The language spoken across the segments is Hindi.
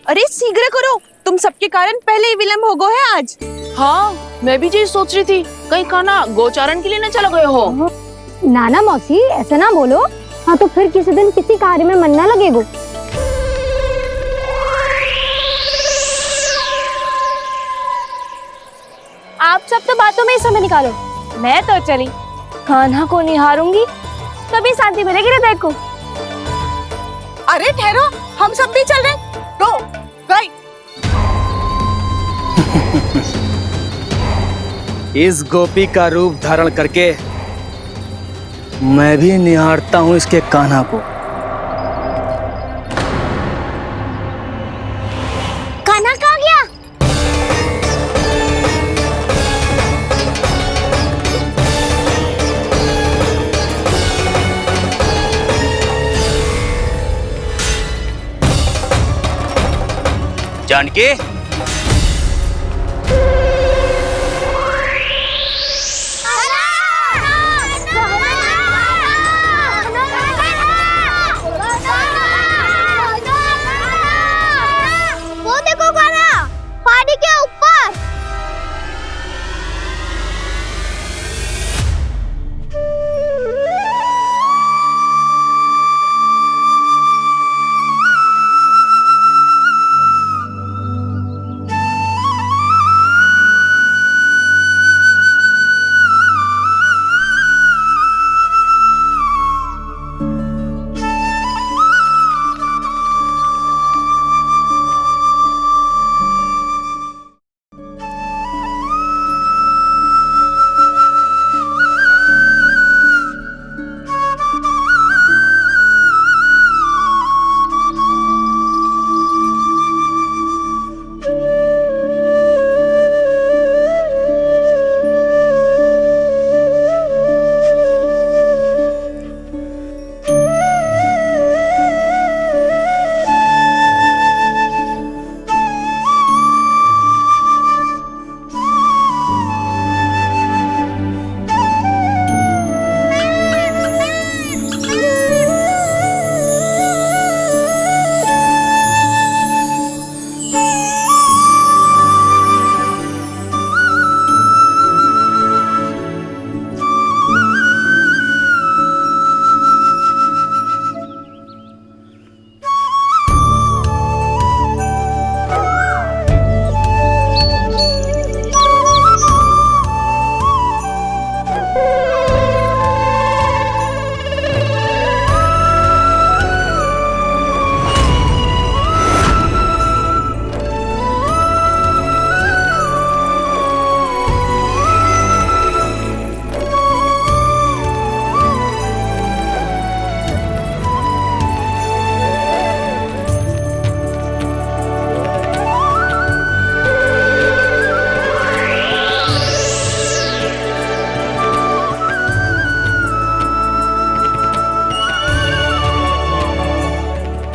अरे शीघ्र करो, तुम सबके कारण पहले ही विलम्ब हो गो है आज। हाँ, मैं भी यही सोच रही थी, कहीं कान्हा गोचारण के लिए न चला गए हो। नाना मौसी ऐसे ना बोलो। हाँ तो फिर किसी दिन किसी कार्य में मन ना लगेगो। आप सब तो बातों में ही समय निकालो। मैं तो चली, कान्हा को निहारूंगी तभी शांति मिलेगी हृदय को। अरे ठहरो, हम सब भी चल रहे। दो गई। इस गोपी का रूप धारण करके मैं भी निहारता हूँ इसके कान्हा को। कान्हा कहाँ गया? जानकी, वो देखो कान्हा पहाड़ी के ऊपर।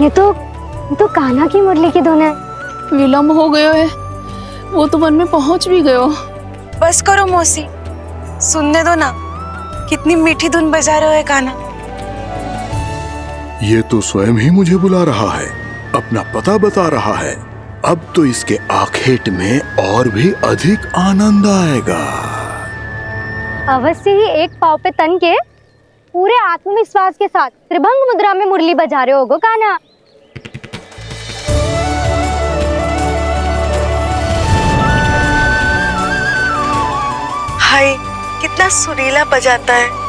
ये तो कान्हा की मुरली की धुन है। विलम्ब हो गया है, वो तो वन में पहुंच भी गयो। बस करो मौसी, सुनने दो ना, कितनी मीठी धुन बजा रहे हो कान्हा। ये तो स्वयं ही मुझे बुला रहा है, अपना पता बता रहा है। अब तो इसके आखेट में और भी अधिक आनंद आएगा। अवश्य ही एक पाव पे तन के पूरे आत्मविश्वास के साथ त्रिभंग मुद्रा में मुरली बजा रहे होगो कान्हा। हाय, कितना सुरीला बजाता है।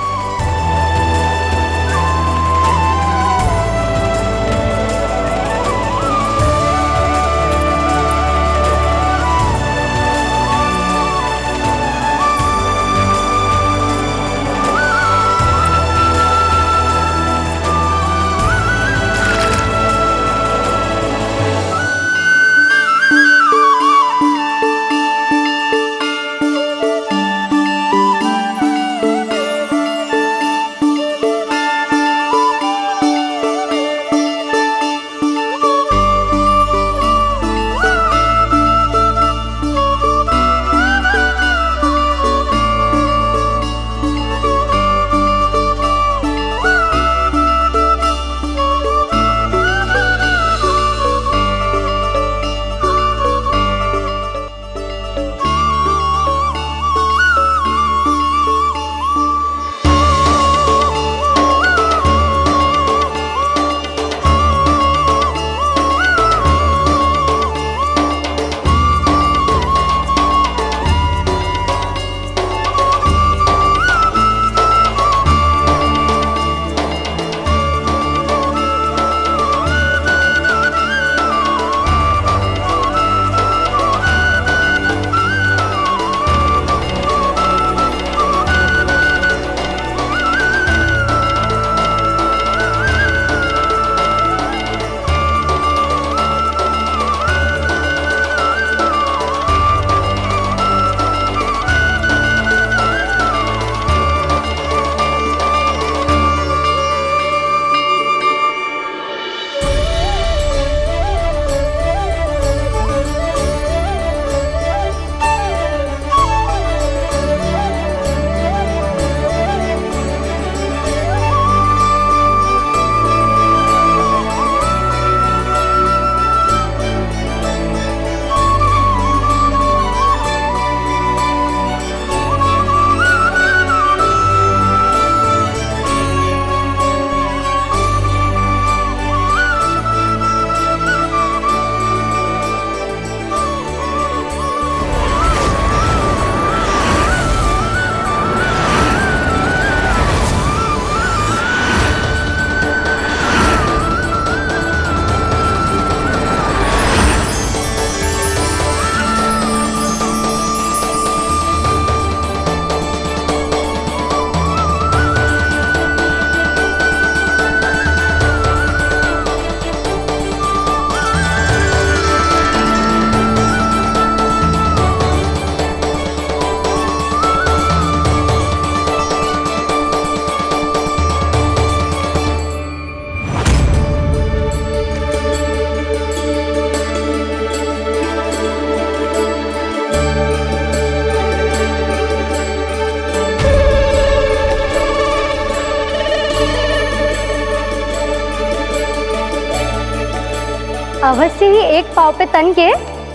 अवश्य ही एक पाव पे तन के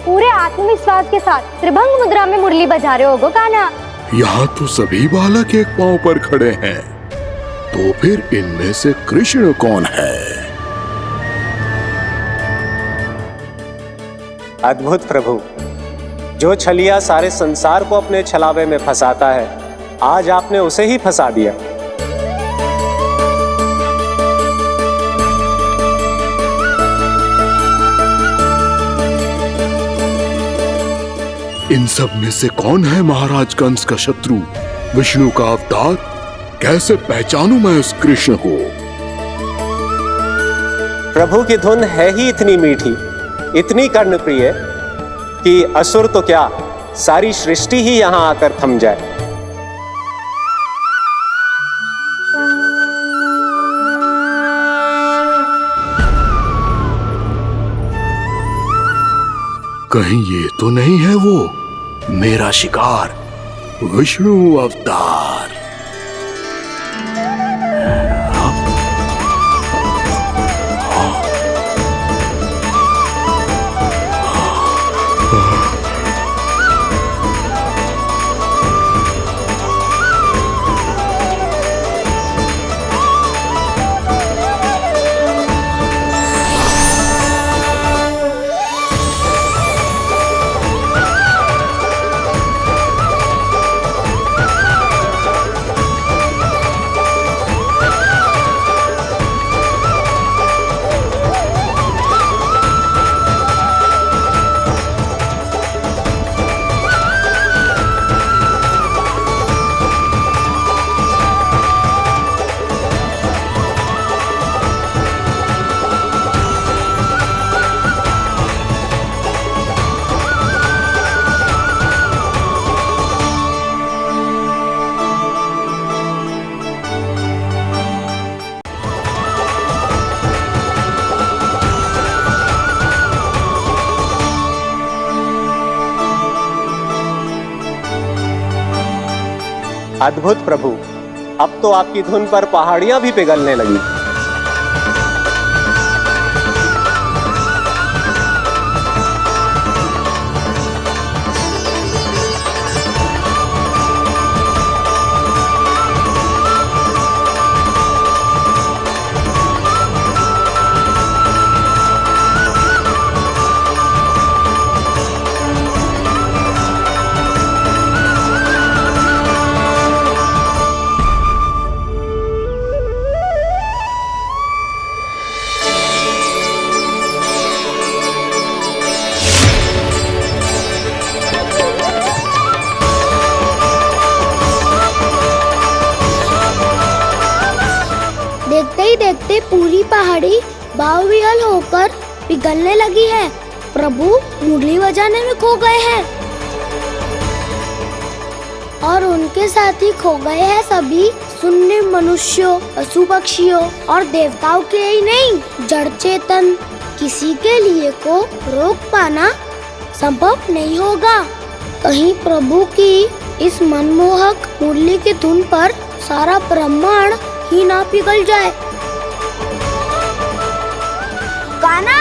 पूरे आत्मविश्वास के साथ त्रिभंग मुद्रा में मुरली बजा रहे होगो कान्हा। यहाँ तो सभी बालक एक पांव पर खड़े हैं, तो फिर इनमें से कृष्ण कौन है? अद्भुत प्रभु, जो छलिया सारे संसार को अपने छलावे में फंसाता है, आज आपने उसे ही फंसा दिया। इन सब में से कौन है महाराज कंस का शत्रु, विष्णु का अवतार? कैसे पहचानूं मैं उस कृष्ण को? प्रभु की धुन है ही इतनी मीठी, इतनी कर्णप्रिय कि असुर तो क्या, सारी सृष्टि ही यहां आकर थम जाए। कहीं ये तो नहीं है वो मेरा शिकार, विष्णु अवतार? अद्भुत प्रभु, अब तो आपकी धुन पर पहाड़ियां भी पिघलने लगी। देखते ही देखते पूरी पहाड़ी बावरियल होकर पिघलने लगी है। प्रभु मुरली बजाने में खो गए हैं और उनके साथ ही खो गए हैं सभी सुनने मनुष्यों, पशु पक्षियों और देवताओं के ही नहीं, जड़ चेतन किसी के लिए को रोक पाना संभव नहीं होगा। कहीं प्रभु की इस मनमोहक मुरली की धुन पर सारा ब्रह्मांड ही ना पिघल जाए। कान्हा!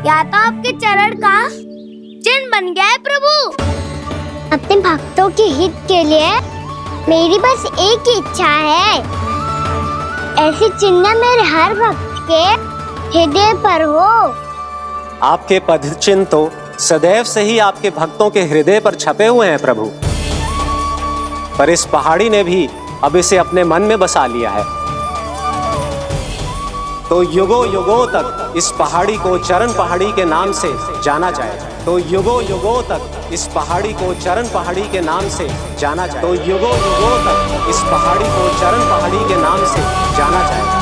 या तो आपके चरण का चिन्ह बन गया है प्रभु। अपने भक्तों के हित के लिए मेरी बस एक ही इच्छा है, ऐसी चिन्ह मेरे हर भक्त के हृदय पर हो। आपके पद चिन्ह तो सदैव से ही आपके भक्तों के हृदय पर छपे हुए हैं प्रभु, पर इस पहाड़ी ने भी अब इसे अपने मन में बसा लिया है। तो युगों युगों तक इस पहाड़ी को चरण पहाड़ी के नाम से जाना जाएगा। तो युगों युगों तक इस पहाड़ी को चरण पहाड़ी के नाम से जाना जाए। तो युगों युगों तक इस पहाड़ी को चरण पहाड़ी के नाम से जाना जाएगा।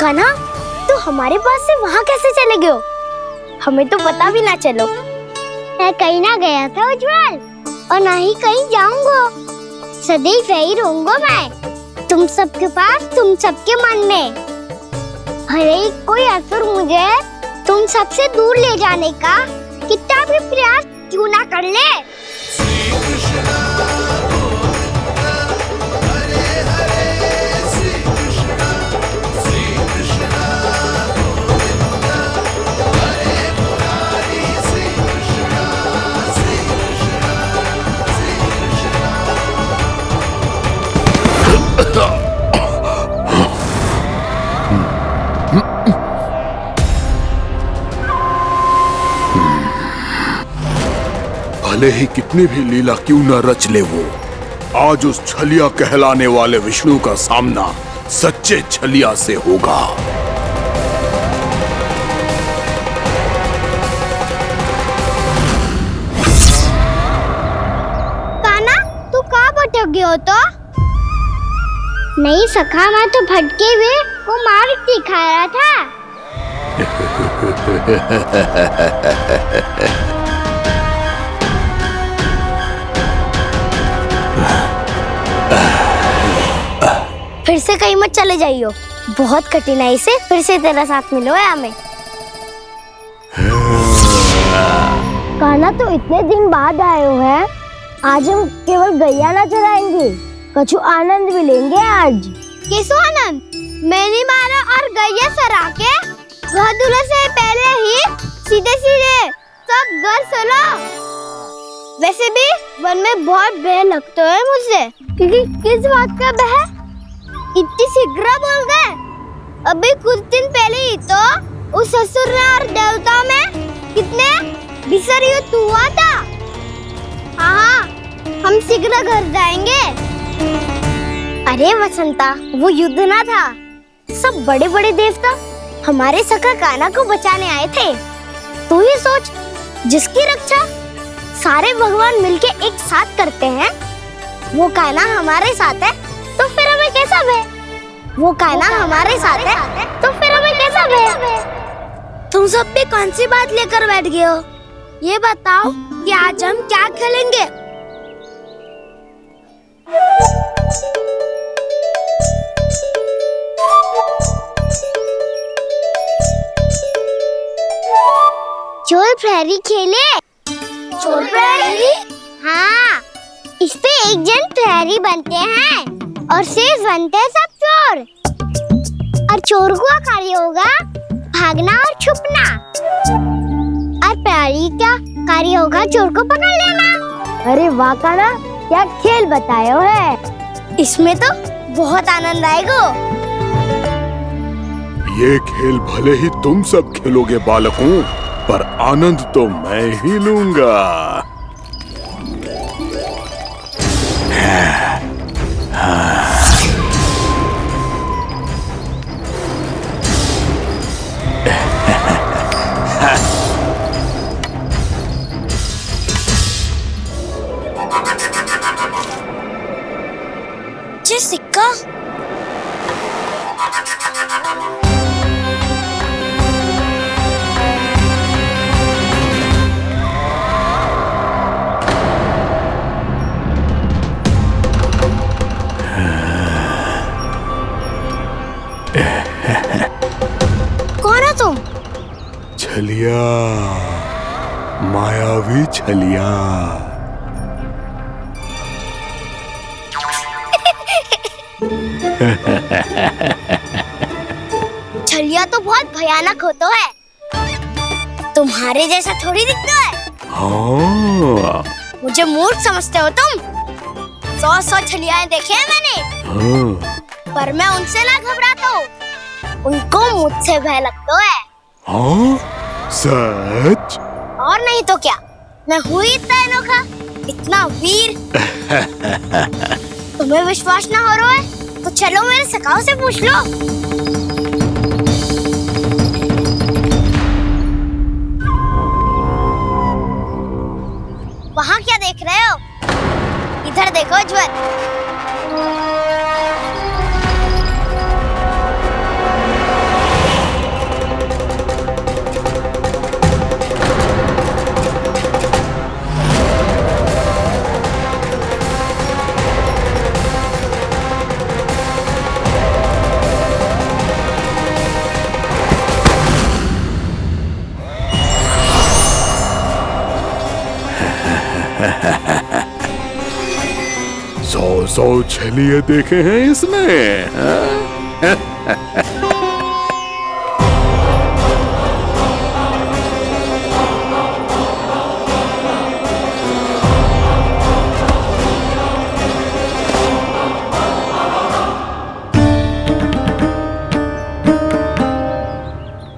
कान्हा, तो हमारे पास से वहाँ कैसे चले गए हो? हमें तो पता भी ना चलो। मैं कहीं ना गया था उज्जवल, और ना ही कहीं जाऊंगा। सदैव यही रहूंगा मैं, तुम सबके पास, तुम सबके मन में। भले ही कोई असुर मुझे तुम सबसे दूर ले जाने का कितना भी प्रयास क्यों ना कर ले। भले ही कितनी भी लीला क्यों न रच ले वो, आज उस छलिया कहलाने वाले विष्णु का सामना सच्चे छलिया से होगा। कान्हा, तू कहाँ भटक गया हो? तो नहीं सखा, मैं तो भटके हुए वो मार्ग दिखा रहा था। फिर से कहीं मत चले जाइयो, बहुत कठिनाई से फिर से तेरा साथ मिलो है हमें। कान्हा, तो इतने दिन बाद आए हो हैं, आज हम केवल गैया ना चराएंगे, कुछ आनंद भी लेंगे आज। किसो आनंद? मैंने मारा और गैया सरा के घर दूल्हे से पहले ही सीधे सीधे सब घर चलो। वैसे भी वन में बहुत भय लगता है मुझसे, क्योंकि किस बात का भय? इतनी शीघ्र बोल गए। अभी कुछ दिन पहले ही तो उस असुर और देवता में कितने भीषण युद्ध हुआ था। हाँ, हम शीघ्र घर जाएंगे। अरे वसंता, वो युद्ध ना था, सब बड़े बड़े देवता हमारे सखा कान्हा को बचाने आए थे। तू ही सोच, जिसकी रक्षा सारे भगवान मिलके एक साथ करते हैं, वो कान्हा हमारे साथ है, तो फिर हमें कैसा भय? वो कान्हा हमारे साथ है, तो फिर हमें कैसा भय? तुम सब भी कौन सी बात लेकर बैठ गए हो? ये बताओ कि आज हम क्या खेलेंगे? चोर प्रहरी खेले। चोर प्रहरी? हाँ, इस पे एक जन प्रहरी बनते हैं और शेष बनते हैं सब चोर। और चोर का कार्य होगा भागना और छुपना, और प्रहरी का कार्य होगा चोर को पकड़ लेना। अरे वाह कान्हा, क्या खेल बताए हो है। इसमें तो बहुत आनंद आएगा। ये खेल भले ही तुम सब खेलोगे बालकों, पर आनंद तो मैं ही लूंगा। ये सिक्का कौन हो तुम? छलिया, मायावी छलिया। छलिया तो बहुत भयानक होता है, तुम्हारे जैसा थोड़ी दिखता है। हाँ। मुझे मूर्ख समझते हो तुम? 100 छलियाएं देखे हैं मैंने। हाँ। पर मैं उनसे ना घबराता हूँ, उनको मुझसे भय लगता है। हाँ? सच? और नहीं तो क्या, मैं हुई इतना अनोखा इतना वीर। तुम्हें विश्वास ना हो रहा है तो चलो मेरे सखाओं से पूछ लो। वहाँ क्या देख रहे हो? इधर देखो उज्जवल। सौ छलिए देखे हैं इसने।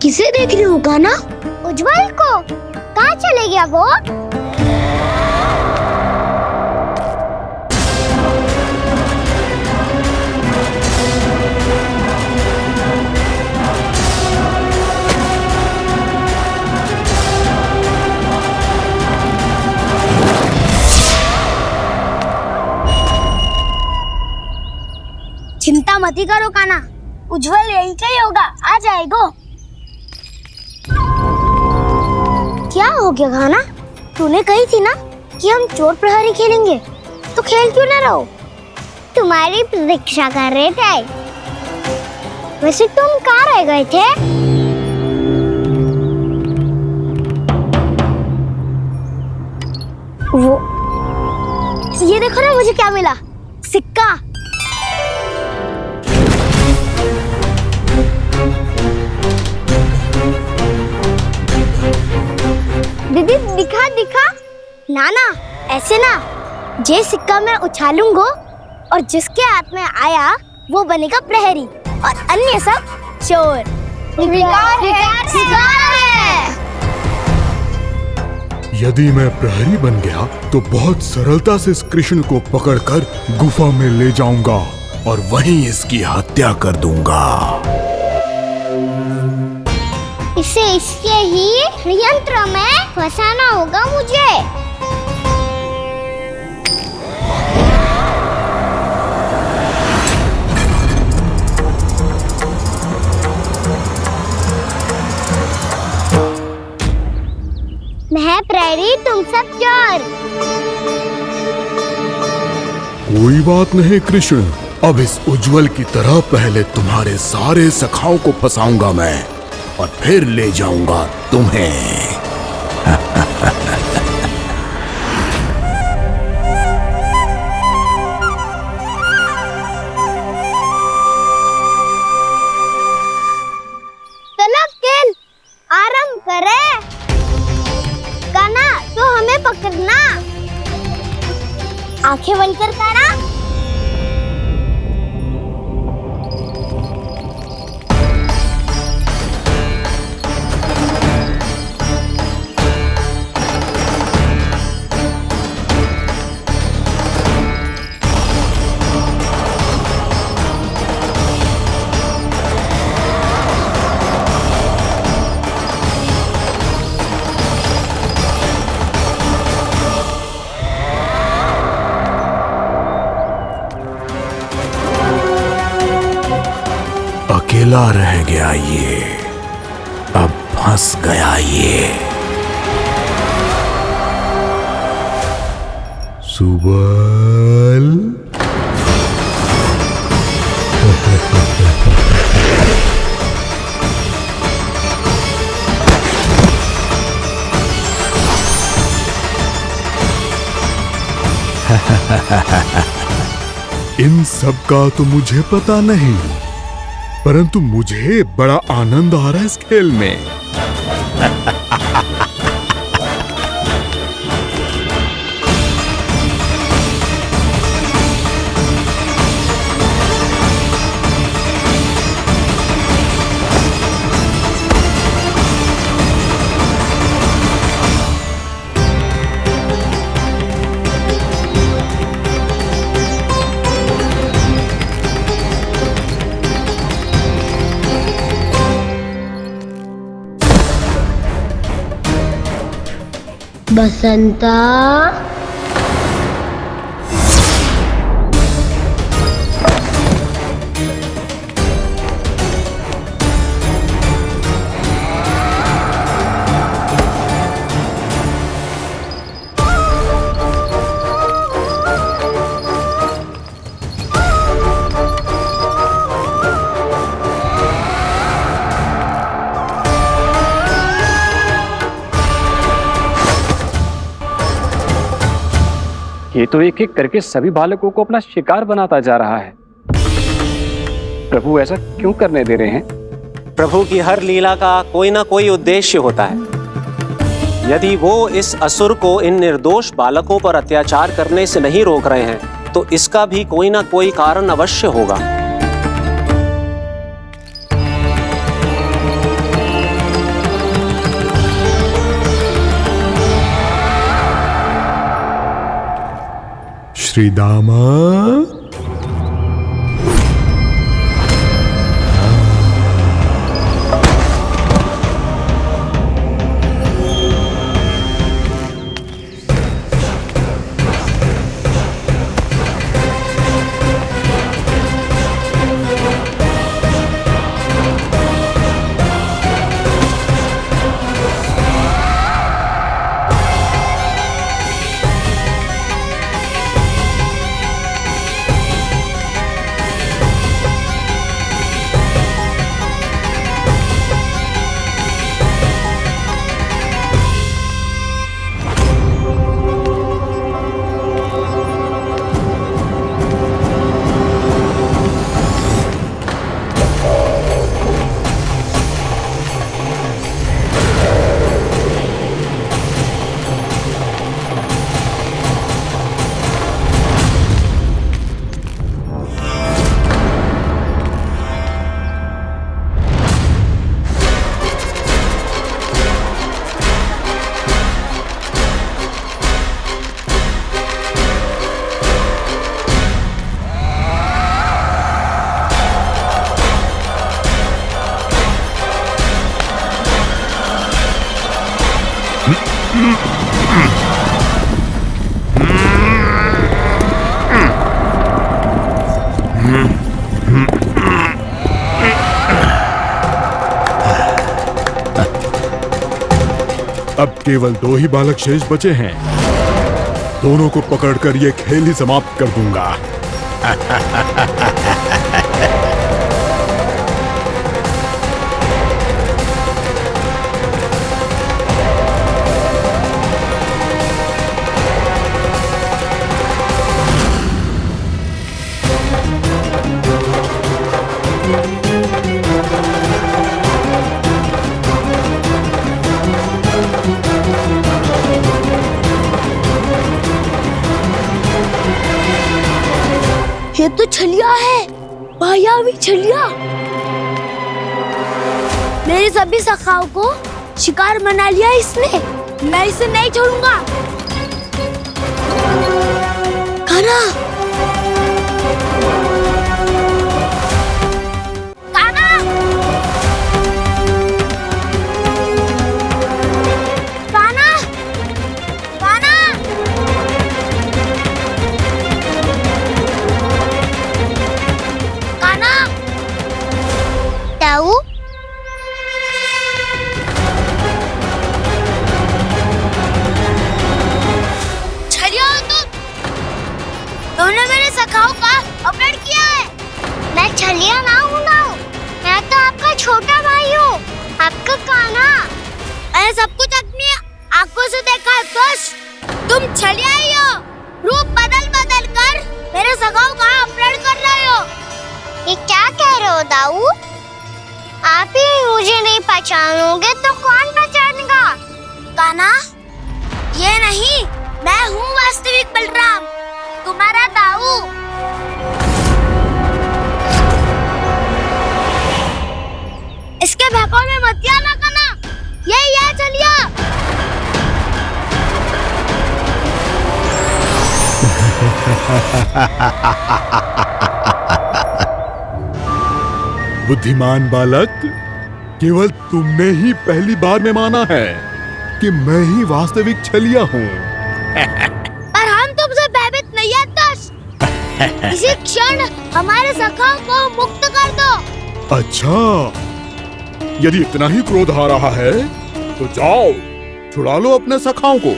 किसे देख रही हो कान्हा? उज्जवल को। कहाँ चले गया वो? चिंता मत करो कान्हा, उज्जवल यही का ही होगा, आ जाएगा। क्या हो गया कान्हा? तूने कही थी ना कि हम चोर प्रहरी खेलेंगे, तो खेल क्यों ना रहो? तुम्हारी प्रतीक्षा कर रहे थे। वैसे तुम कहाँ रह गए थे? वो ये देखो ना, मुझे क्या मिला? सिक्का। दीदी दिखा दिखा। ना ना, ऐसे ना। जे सिक्का मैं उछालूंगा और जिसके हाथ में आया वो बनेगा प्रहरी और अन्य सब चोर। शिकार है। यदि मैं प्रहरी बन गया तो बहुत सरलता से इस कृष्ण को पकड़कर गुफा में ले जाऊंगा और वहीं इसकी हत्या कर दूंगा। इसे इसके ही यंत्र में फंसाना होगा मुझे। मैं प्रहरी, तुम सब चोर। कोई बात नहीं कृष्ण, अब इस उज्जवल की तरह पहले तुम्हारे सारे सखाओं को फंसाऊंगा मैं और फिर ले जाऊंगा तुम्हें। चलो खेल आरंभ करें। कान्हा तो हमें पकड़ना। आंखें बंद कर कान्हा। अकेला रह गया ये, अब फंस गया ये। सुबल। इन सब का तो मुझे पता नहीं, परंतु मुझे बड़ा आनंद आ रहा है इस खेल में। बसंता, ये तो एक एक करके सभी बालकों को अपना शिकार बनाता जा रहा है। प्रभु ऐसा क्यों करने दे रहे हैं? प्रभु की हर लीला का कोई ना कोई उद्देश्य होता है। यदि वो इस असुर को इन निर्दोष बालकों पर अत्याचार करने से नहीं रोक रहे हैं तो इसका भी कोई ना कोई कारण अवश्य होगा। श्री दामा, अब केवल 2 ही बालक शेष बचे हैं। दोनों को पकड़कर ये खेल ही समाप्त कर दूंगा। ये तो छलिया है, मायावी छलिया। मेरे सभी सखाओं को शिकार बना लिया इसने। मैं इसे नहीं छोड़ूंगा। कान्हा, कान्हा, कान्हा, कान्हा। ताऊ, छलिया हो तुमने मेरे सखाओं का अपहरण किया है। मैं छलिया ना हूँ ना, मैं तो आपका छोटा भाई हूँ, आपका कान्हा। मैंने सब कुछ अपनी आंखों से देखा है। बस तुम छलिया ही हो। रूप बदल बदल कर मेरे सखाओं का अपहरण कर रहे हो। ये क्या कह रहे हो दाऊ? आप ही मुझे नहीं पहचानोगे तो कौन पहचानेगा? कान्हा, ये नहीं, मैं हूँ वास्तविक बलराम, तुम्हारा दाऊ। इसके बहकावे में मत आना कान्हा, यही है चलिया। बुद्धिमान बालक, केवल तुमने ही पहली बार में माना है। कि मैं ही वास्तविक छलिया हूँ। पर हम तुमसे भयभीत नहीं है दस। इसी क्षण हमारे सखाओं को मुक्त कर दो। अच्छा, यदि इतना ही क्रोध आ रहा है तो जाओ, छुड़ा लो अपने सखाओं को।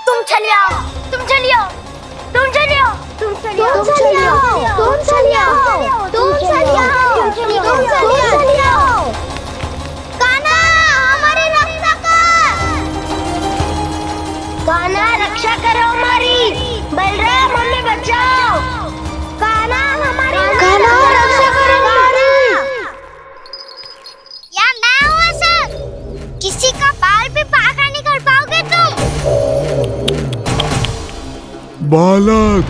तुम चले आओ, तुम चले आओ, तुम चले आओ, तुम चले आओ, तुम चले आओ, तुम चले आओ, तुम चले आओ, तुम चले आओ। कान्हा, हमारी रक्षा कर। कान्हा, रक्षा करो हमारी। बलराम, हमें बचाओ। कान्हा, हमारी रक्षा करो हमारी। या मैं हूँ सर। किसी का बाल भी पाका नहीं कर पाओगे तुम। बालक,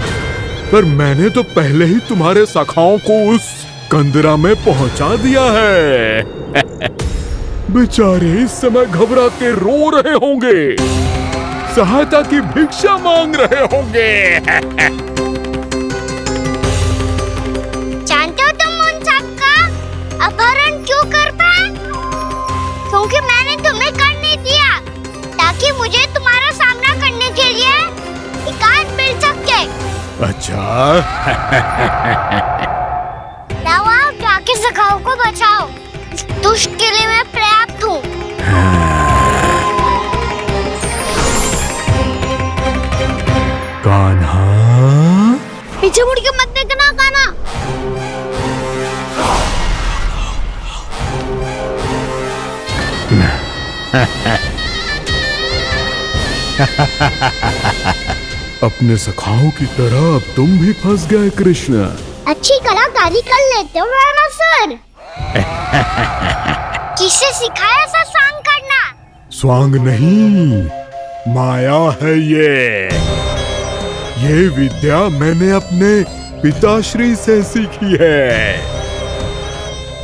पर मैंने तो पहले ही तुम्हारे सखाओं को उस कंदरा में पहुंचा दिया है। बेचारे इस समय घबरा के रो रहे होंगे, सहायता की भिक्षा मांग रहे होंगे। जानते हो तुम उन सबका अपहरण क्यों कर पाए? क्योंकि मैंने तुम्हें कर नहीं दिया, ताकि मुझे तुम्हारा सामना करने के लिए एकांत मिल सके। अच्छा। जाओ, जाके सखाओं को बचाओ। इस दुष्ट के लिए मैं पर्याप्त हूँ। कान्हा, पीछे मुड़ के मत देखना कान्हा। अपने सखाओं की तरह अब तुम भी फंस गए कृष्ण। अच्छी कलाकारी कर लेते हो ना सर। किससे सिखाया ऐसा स्वांग करना? स्वांग नहीं, माया है ये विद्या मैंने अपने पिताश्री से सीखी है।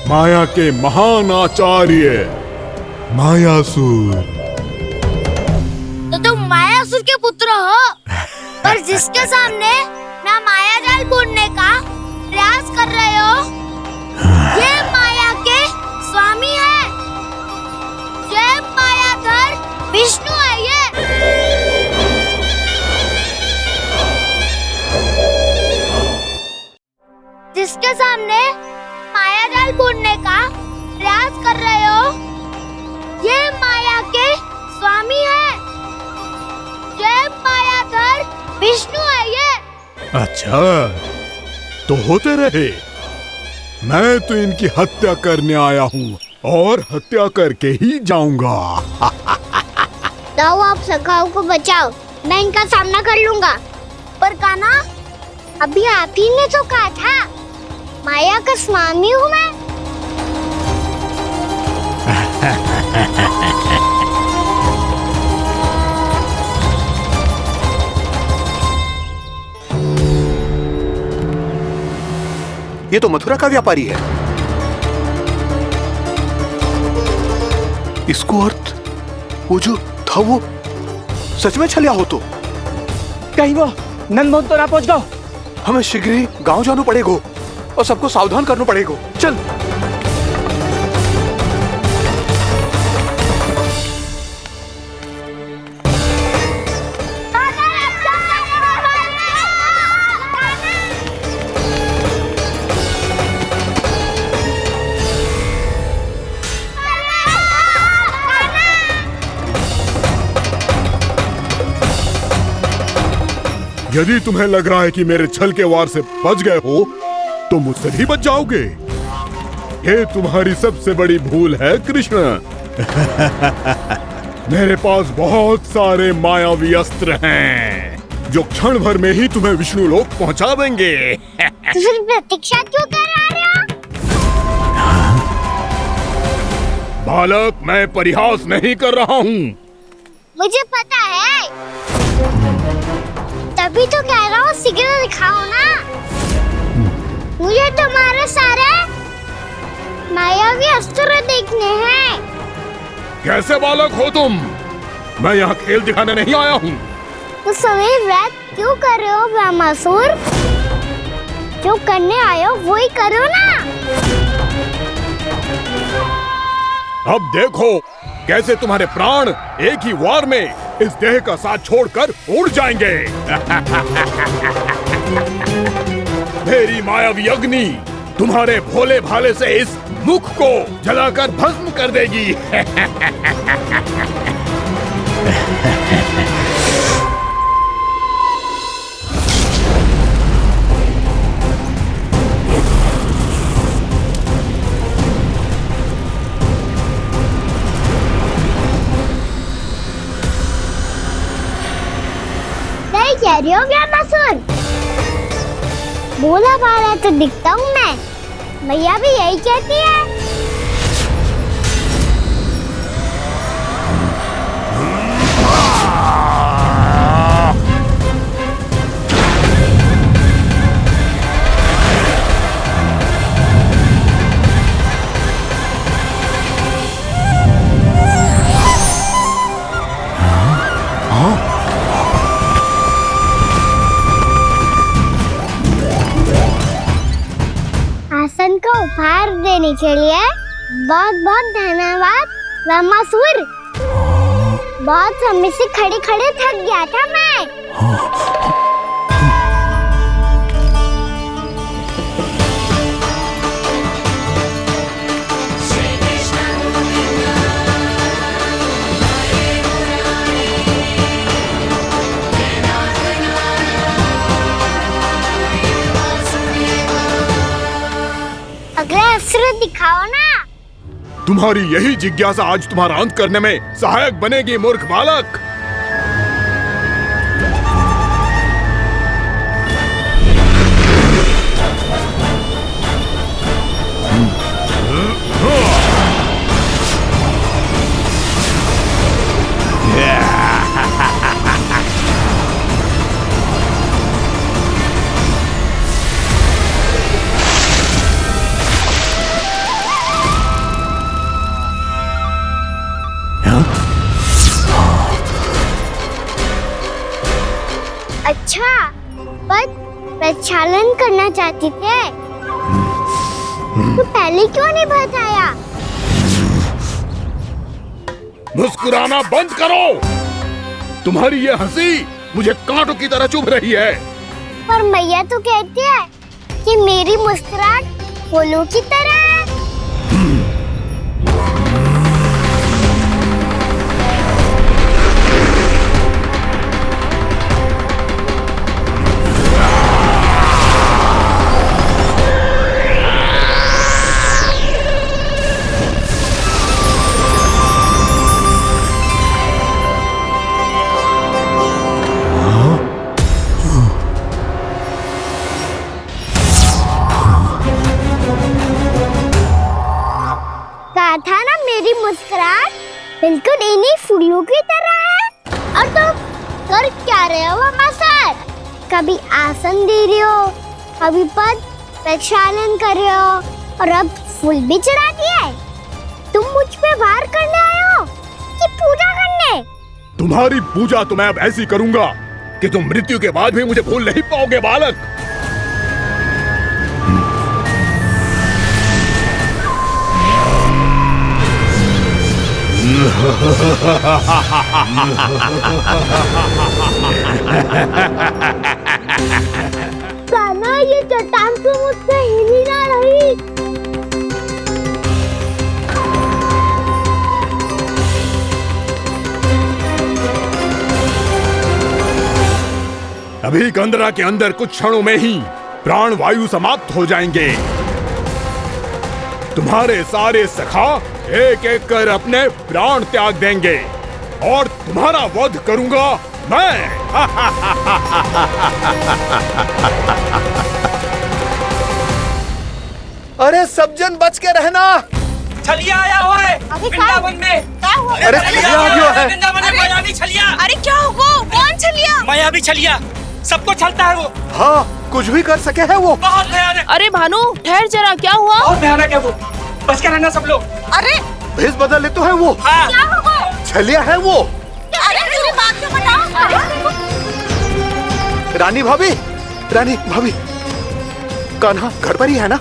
माया के महान आचार्य मायासुर। तो तुम मायासुर के पुत्र हो, पर जिसके सामने ना माया जाल बुनने का प्रयास कर रहे हो, ये माया के स्वामी है। ये मायाधर विष्णु है। ये जिसके सामने माया जाल बुनने का प्रयास कर रहे हो, ये माया के स्वामी है। ये मायाधर विष्णु है। ये अच्छा, तो होते रहे। मैं तो इनकी हत्या करने आया हूँ और हत्या करके ही जाऊंगा। जाओ, आप सखाओं को बचाओ, मैं इनका सामना कर लूंगा। पर कान्हा, अभी आप ही ने तो कहा था माया का स्वामी हूँ मैं। ये तो मथुरा का व्यापारी है। इसको अर्थ वो जो था वो सच में छलिया हो तो कहीं वो नंदमोहन तो ना पहुंच गो। हमें शीघ्र ही गांव जाना पड़ेगा और सबको सावधान करना पड़ेगा। चल। यदि तुम्हें लग रहा है कि मेरे छल के वार से बच गए हो तो मुझसे भी बच जाओगे। ये तुम्हारी सबसे बड़ी भूल है कृष्ण। मेरे पास बहुत सारे मायावी अस्त्र हैं जो क्षण भर में ही तुम्हें विष्णु लोक पहुंचा देंगे। तो फिर प्रतीक्षा क्यों कर रहे हो? बालक, मैं परिहास नहीं कर रहा हूँ। मुझे पता है, तभी तो कह रहा हूँ शीघ्र दिखाओ ना। मुझे तुम्हारे सारे मायावी अस्त्र देखने हैं। कैसे बालक हो तुम? मैं यहाँ खेल दिखाने नहीं आया हूँ। तो सवेर रात क्यों कर रहे हो ब्रह्मासुर? जो करने आए हो वही करो ना। अब देखो कैसे तुम्हारे प्राण एक ही वार में इस देह का साथ छोड़कर उड़ जाएंगे। मेरी मायावी अग्नि तुम्हारे भोले भाले से इस मुख को जलाकर भस्म कर देगी। नहीं कह रही हो ब्रह्मासुर? भोला भाला तो दिखता हूँ मैं। मैया भी यही कहती है। आसन को उपहार देने के लिए बहुत बहुत धन्यवाद ब्रह्मासुर। बहुत समय से खड़े खड़े थक गया था मैं। अगला अस्त्र दिखाओ ना। तुम्हारी यही जिज्ञासा आज तुम्हारा अंत करने में सहायक बनेगी मूर्ख बालक। अच्छा, पर प्रक्षालन करना चाहते थे तो पहले क्यों नहीं बताया? मुस्कुराना बंद करो। तुम्हारी ये हंसी मुझे कांटों की तरह चुभ रही है। पर मैया तो कहती है कि मेरी मुस्कुराहट फूलों की तरह है। कहा था ना मेरी मुस्कुराहट बिल्कुल इन्हीं फूलों की तरह है। और तुम कर क्या रहे हो मास्टर? कभी आसन दे रहे हो, कभी पद प्रक्षालन कर रहे हो और अब फूल भी चढ़ा दिए। तुम मुझ पे वार करने आए हो कि पूजा करने? तुम्हारी पूजा तो मैं अब ऐसी करूंगा कि तुम मृत्यु के बाद भी मुझे भूल नहीं पाओगे बालक। कान्हा, ये चट्टान तो मुझसे हिल ही ना रही। अभी कंदरा के अंदर कुछ क्षणों में ही प्राण वायु समाप्त हो जाएंगे। तुम्हारे सारे सखा एक एक कर अपने प्राण त्याग देंगे और तुम्हारा वध करूंगा मैं। अरे सब जन बच के रहना। छलिया आया हुआ है वृंदावन में। अरे छलिया आ गया है। वृंदावन में मायावी छलिया। अरे क्या होगा? कौन छलिया? मायावी छलिया, सबको छलता है वो। हाँ, कुछ भी कर सके है वो। बहुत भयानक। अरे भानु ठहर जरा, क्या हुआ? बहुत भयानक है वो, बच के रहना सब लोग। अरे भेष बदल ले तो है वो। हाँ। क्या होगा? छलिया है वो। अरे पूरी बात तो बताओ। रानी भाभी, रानी भाभी, कान्हा घर पर ही है ना?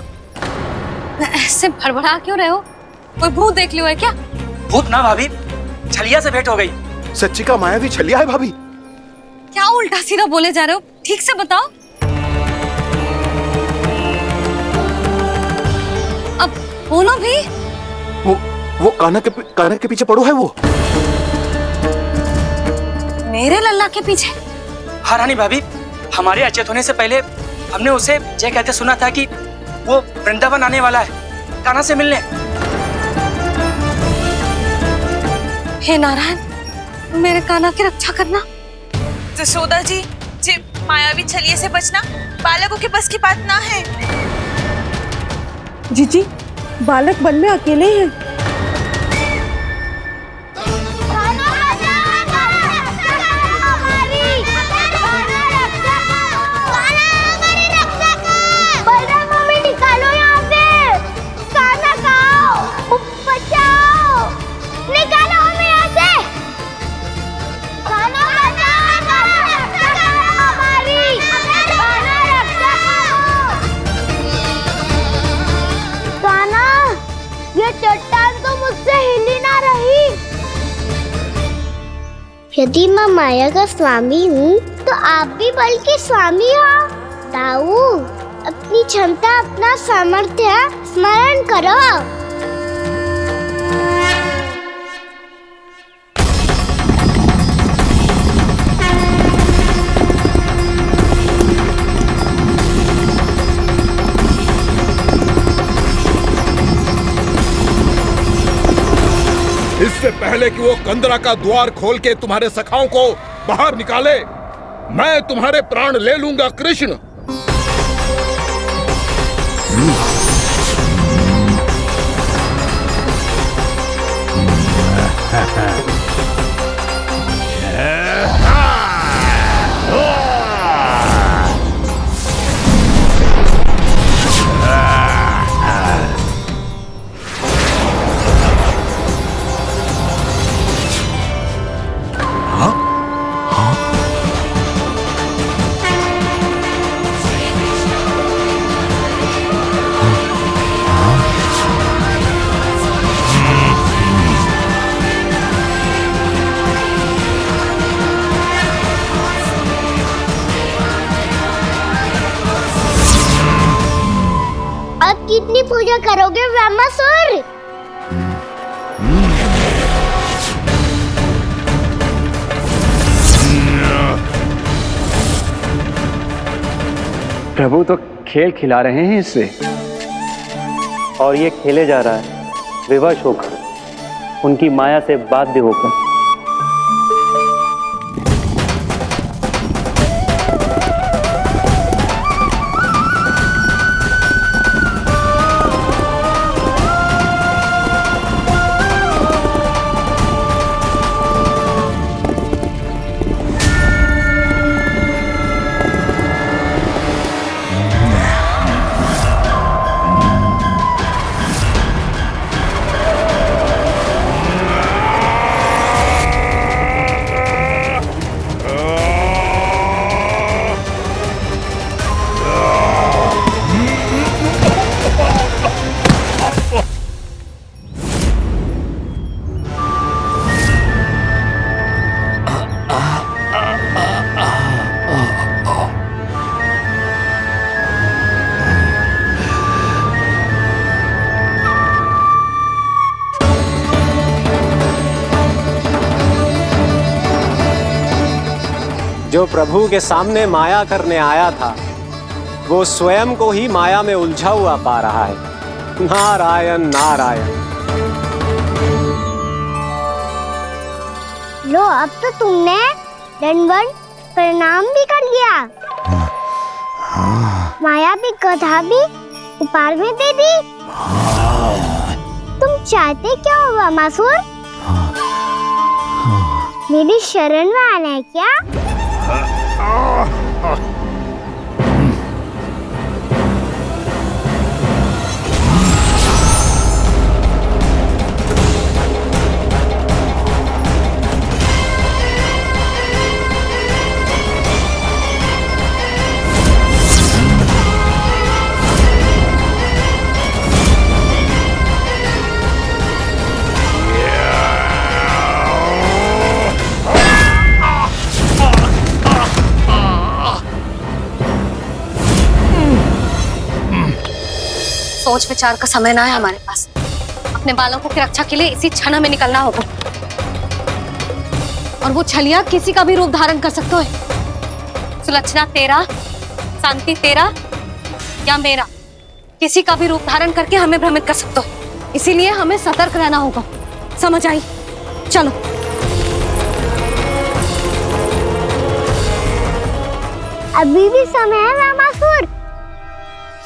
ऐसे भड़बड़ा क्यों रहे हो? कोई भूत देख लियो है क्या? भूत ना भाभी, छलिया से भेंट हो गई। सच्ची का माया भी छलिया है भाभी। क्या उल्टा सीधा बोले जा रहे हो? ठीक से बताओ। अब बोलो भी। वो कान्हा के पीछे पड़ो है वो। मेरे लल्ला के पीछे? हाँ रानी भाभी, हमारे अचेत होने से पहले हमने उसे ये कहते सुना था कि वो वृंदावन आने वाला है कान्हा से मिलने। हे नारायण, मेरे कान्हा की रक्षा करना। जसोदा जी, मायावी छलिए से बचना बालकों के बस की बात ना है। जीजी, बालक वन में अकेले हैं। चट्टान तो मुझसे हिली ना रही। यदि मैं माया का स्वामी हूँ तो आप भी बल के स्वामी हो। ताऊ, अपनी क्षमता, अपना सामर्थ्य स्मरण करो। इससे पहले कि वो कंदरा का द्वार खोल के तुम्हारे सखाओं को बाहर निकाले, मैं तुम्हारे प्राण ले लूंगा कृष्ण। कितनी पूजा करोगे ब्रह्मासुर? प्रभु तो खेल खिला रहे हैं इससे, और ये खेले जा रहा है विवश होकर, उनकी माया से बाध्य होकर। जो प्रभु के सामने माया करने आया था, वो स्वयं को ही माया में उलझा हुआ पा रहा है। नारायण नारायण। लो, अब तो तुमने दंडवत प्रणाम भी कर लिया। माया भी, गधा भी उपहार में दे दी। तुम चाहते क्या हो ब्रह्मासुर? मेरी शरण में आना है क्या? सोच विचार का समय ना है हमारे पास। अपने बालकों की रक्षा के लिए इसी क्षण हमें निकलना होगा। और वो छलिया किसी का भी रूप धारण कर सकते हो। सुलक्षणा तेरा, शांति तेरा या मेरा, किसी का भी रूप धारण करके हमें भ्रमित कर सकते हो। इसीलिए हमें सतर्क रहना होगा। समझ आई? चलो। अभी भी समय है रामासुर,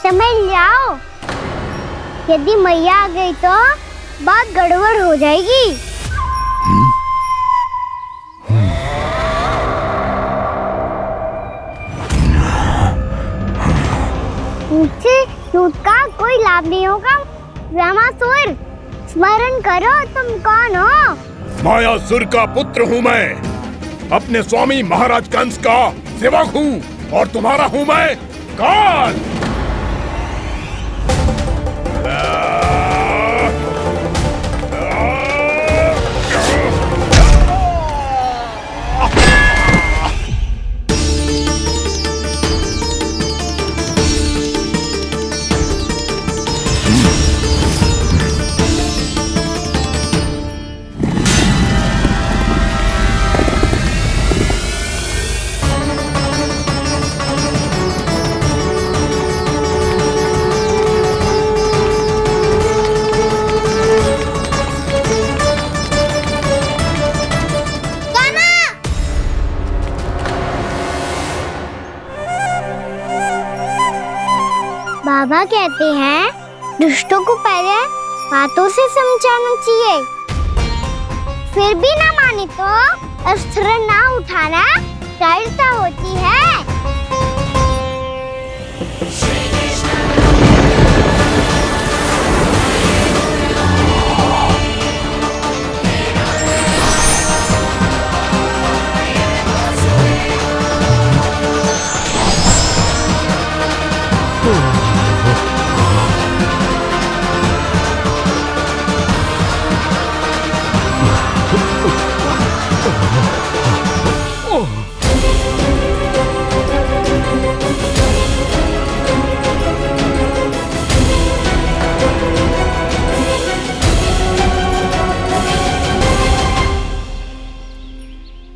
समझ जाओ। यदि मैया आ गई तो बात गड़बड़ हो जाएगी। मुझसे झूठ का कोई लाभ नहीं होगा। रामासुर, स्मरण करो तुम कौन हो। मायासुर का पुत्र हूँ मैं, अपने स्वामी महाराज कंस का सेवक हूँ, और तुम्हारा हूँ मैं काल। बाबा कहते हैं दुष्टों को पहले बातों से समझाना चाहिए, फिर भी ना माने तो अस्त्र ना उठाना दृढ़ता होती है।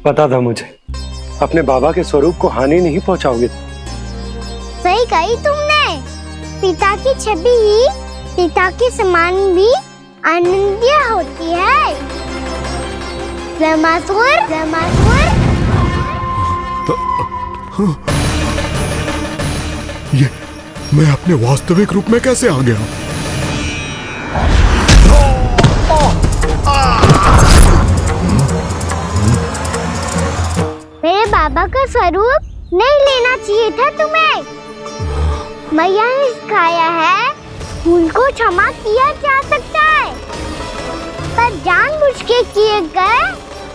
पता था मुझे, अपने बाबा के स्वरूप को हानि नहीं पहुंचाओगे। सही कही तुमने। पिता की छवि ही पिता के समान भी आनंदीय होती है। रामासुर, रामासुर। ये मैं अपने वास्तविक रूप में कैसे आ गया? मेरे बाबा का स्वरूप नहीं लेना चाहिए था तुम्हें। मैया ने सिखाया है भूल को क्षमा किया जा सकता है, पर जानबूझ के किए गए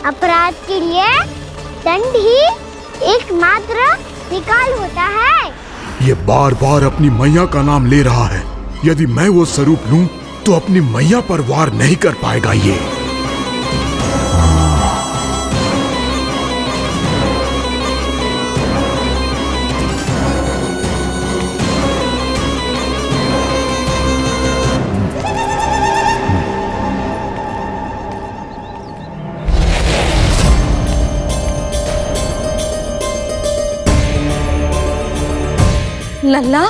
अपराध के लिए दंड ही एकमात्र निकाल होता है। ये बार बार अपनी मैया का नाम ले रहा है। यदि मैं वो स्वरूप लूं तो अपनी मैया पर वार नहीं कर पाएगा ये। लल्ला,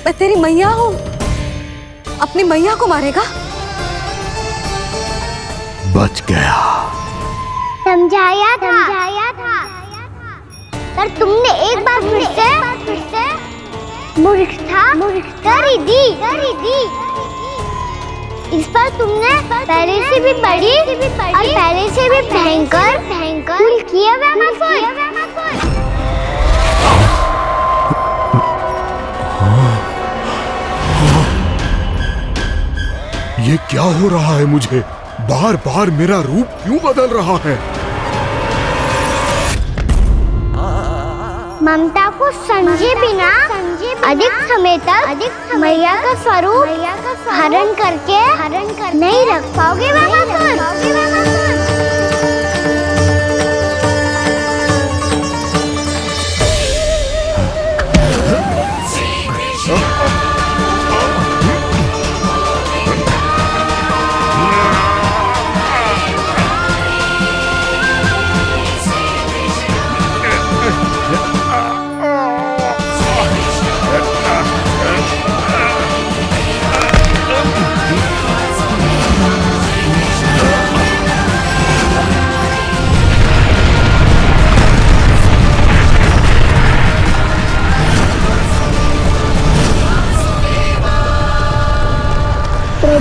मैं तेरी मैया हूँ, अपनी मैया को मारेगा? बच गया। समझाया था, पर तुमने एक बार फिर से मूर्खता कर ही दी। इस पर तुमने पहले से भी बड़ी और पहले से भी भयंकर भूल किया रामासुर। ये क्या हो रहा है मुझे? बार बार मेरा रूप क्यों बदल रहा है? ममता को समझे बिना अधिक समय तक मैया का स्वरूप हरण करके नहीं रख पाओगे रामासुर।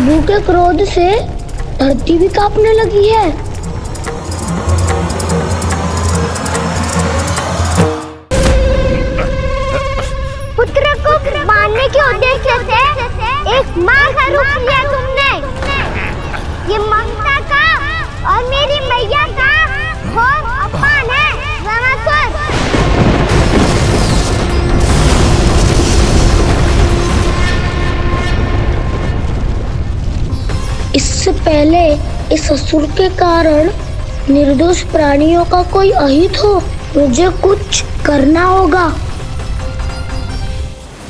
प्रभु के क्रोध से धरती भी कांपने लगी है। पुत्र को मारने के उद्देश्य से एक माँ का रूप लिया तुमने। ये ममता का और मेरी मैया का घोर अपमान है रावणासुर। इससे पहले इस असुर के कारण निर्दोष प्राणियों का कोई अहित हो, मुझे कुछ करना होगा।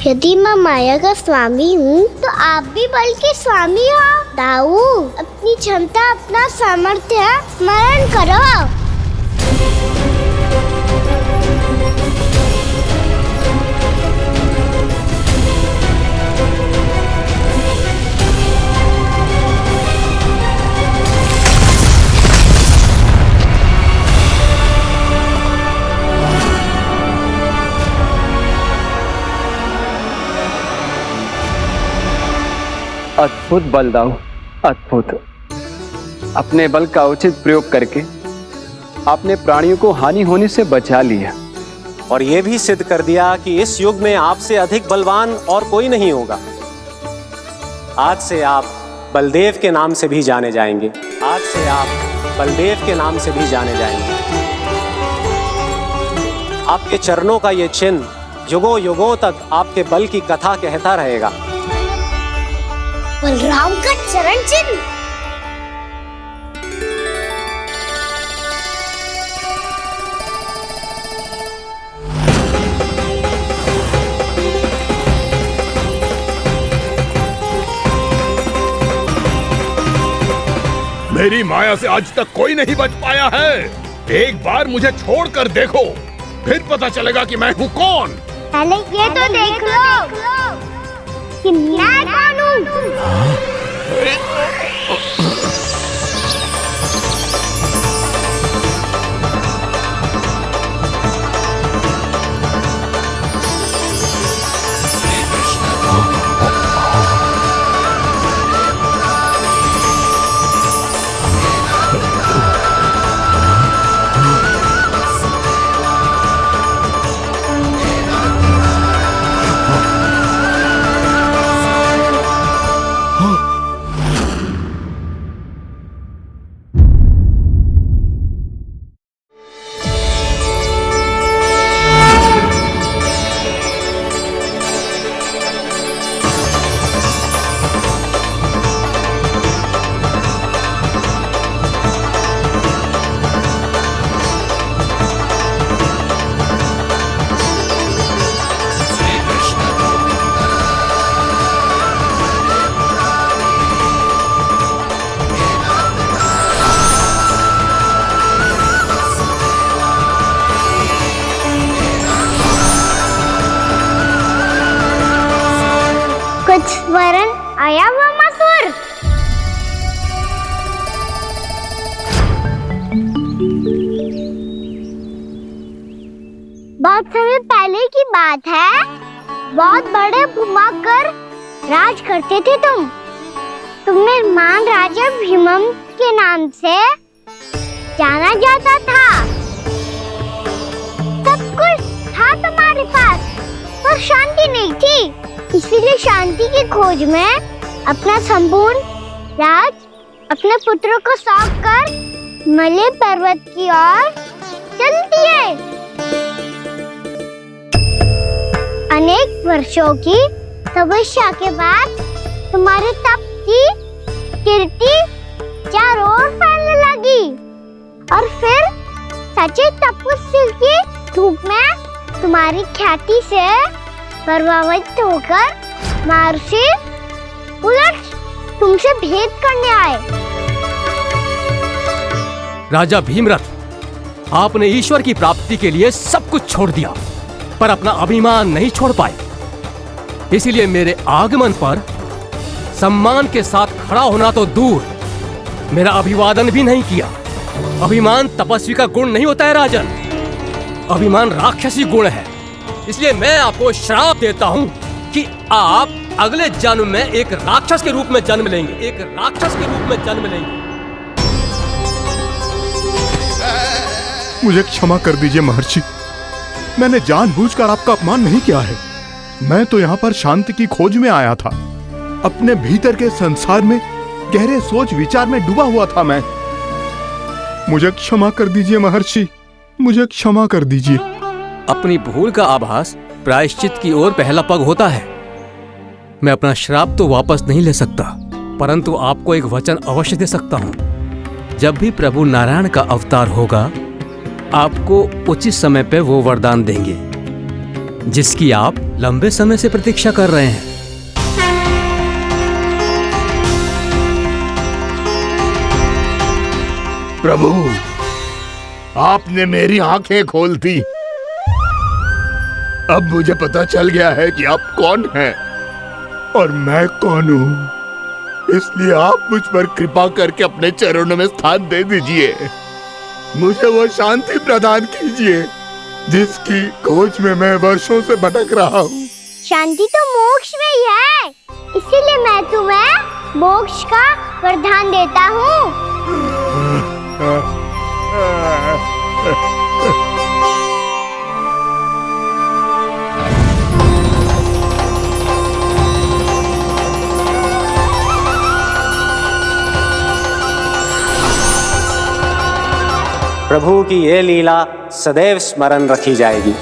यदि मैं माया का स्वामी हूँ तो आप भी बल के स्वामी हो। दाऊ, अपनी क्षमता अपना सामर्थ्य स्मरण करो। अद्भुत बलदाऊ, अद्भुत। अपने बल का उचित प्रयोग करके आपने प्राणियों को हानि होने से बचा लिया और यह भी सिद्ध कर दिया कि इस युग में आपसे अधिक बलवान और कोई नहीं होगा। आज से आप बलदेव के नाम से भी जाने जाएंगे। आज से आप बलदेव के नाम से भी जाने जाएंगे। आपके चरणों का ये चिन्ह युगों युगों तक आपके बल की कथा कहता रहेगा। बलराम का चरण चिन्ह। मेरी माया से आज तक कोई नहीं बच पाया है। एक बार मुझे छोड़कर देखो, फिर पता चलेगा कि मैं हूँ कौन। पहले ये तो देख लो कि मैं कौन हूँ। कुछ वरन आया वामासुर। बहुत समय पहले की बात है। बहुत बड़े भूमाकर राज करते थे तुम्हें मान राजा भीमम के नाम से जाना जाता था। सब कुछ था तुम्हारे पास, पर शांति नहीं थी। इसीलिए शांति की खोज में अपना संपूर्ण राज अपने पुत्रों को सौंप कर मलय पर्वत की ओर चल दिए। अनेक वर्षों की तपस्या के बाद तुम्हारे तप की कीर्ति चारों ओर फैलने लगी और फिर सच्चे तपस्वी की धूप में तुम्हारी ख्याति से प्रभावित होकर महर्षि उलट तुमसे भेद करने आए। राजा भीमरथ, आपने ईश्वर की प्राप्ति के लिए सब कुछ छोड़ दिया, पर अपना अभिमान नहीं छोड़ पाए। इसीलिए मेरे आगमन पर सम्मान के साथ खड़ा होना तो दूर, मेरा अभिवादन भी नहीं किया। अभिमान तपस्वी का गुण नहीं होता है राजन, अभिमान राक्षसी गुण है। इसलिए मैं आपको श्राप देता हूं कि आप अगले जन्म में एक राक्षस के रूप में जन्म लेंगे, एक राक्षस के रूप में जन्म लेंगे। मुझे क्षमा कर दीजिए महर्षि, मैंने जानबूझकर आपका अपमान नहीं किया है। मैं तो यहाँ पर शांति की खोज में आया था। अपने भीतर के संसार में गहरे सोच विचार में डूबा हुआ था मैं। मुझे क्षमा कर दीजिए महर्षि, मुझे क्षमा कर दीजिए। अपनी भूल का आभास प्रायश्चित की ओर पहला पग होता है। मैं अपना श्राप तो वापस नहीं ले सकता, परंतु आपको एक वचन अवश्य दे सकता हूँ। जब भी प्रभु नारायण का अवतार होगा, आपको उचित समय पे वो वरदान देंगे जिसकी आप लंबे समय से प्रतीक्षा कर रहे हैं। प्रभु, आपने मेरी आंखें खोल दी। अब मुझे पता चल गया है कि आप कौन हैं और मैं कौन हूं। इसलिए आप मुझ पर कृपा करके अपने चरणों में स्थान दे दीजिए। मुझे वो शांति प्रदान कीजिए जिसकी खोज में मैं वर्षों से भटक रहा हूँ। शांति तो मोक्ष में ही है, इसीलिए मैं तुम्हें मोक्ष का वरदान देता हूँ। प्रभु की ये लीला सदैव स्मरण रखी जाएगी।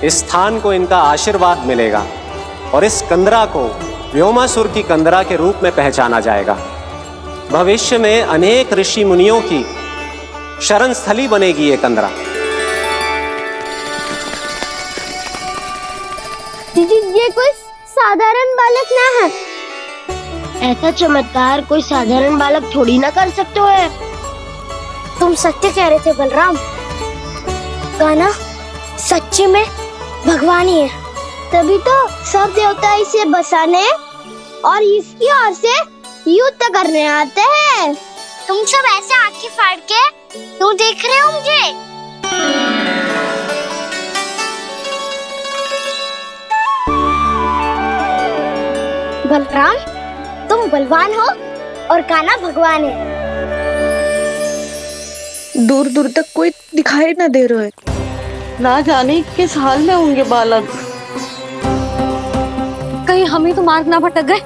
इस स्थान को इनका आशीर्वाद मिलेगा और इस कंदरा को व्योमासुर की कंदरा के रूप में पहचाना जाएगा। भविष्य में अनेक ऋषि मुनियों की शरण स्थली बनेगी ये कंदरा। दीदी, ये कोई साधारण बालक ना है। ऐसा चमत्कार कोई साधारण बालक थोड़ी ना कर सकते है। तुम सत्य कह रहे थे बलराम, कान्हा सच्ची में भगवान ही है। तभी तो सब देवता इसे बसाने और इसकी ओर से युद्ध करने आते हैं। तुम सब ऐसे आंखें फाड़ के क्यों देख रहे हो मुझे? बलराम, तुम बलवान हो और कान्हा भगवान है। दूर दूर तक कोई दिखाई न दे रहा है। ना जाने किस हाल में होंगे बालक। कहीं हम ही तो मार्ग ना भटक गए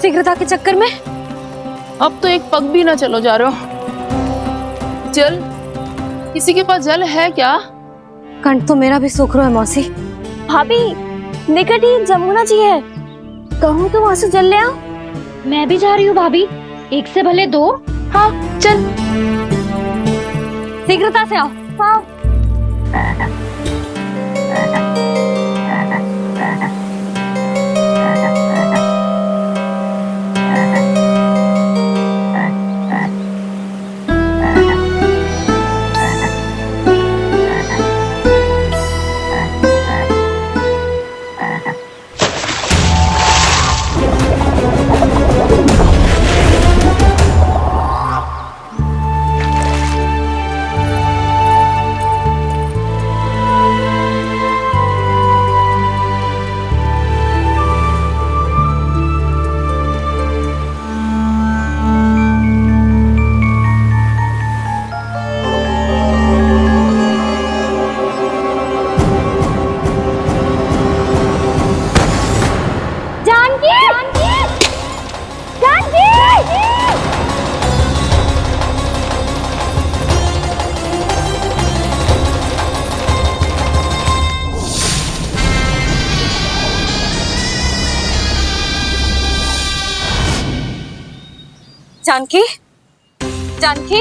शीघ्रता के चक्कर में। अब तो एक पग भी ना चलो जा रहे हो। जल, किसी के पास जल है क्या? कंठ तो मेरा भी सूख रहा है मौसी। भाभी, निकट ही जमुना जी है, कहूँ तो वहाँ से जल ले आओ। मैं भी जा रही हूँ भाभी, एक से भले दो। हाँ चल, शीघ्रता से आओ। हाँ। जानकी, जानकी,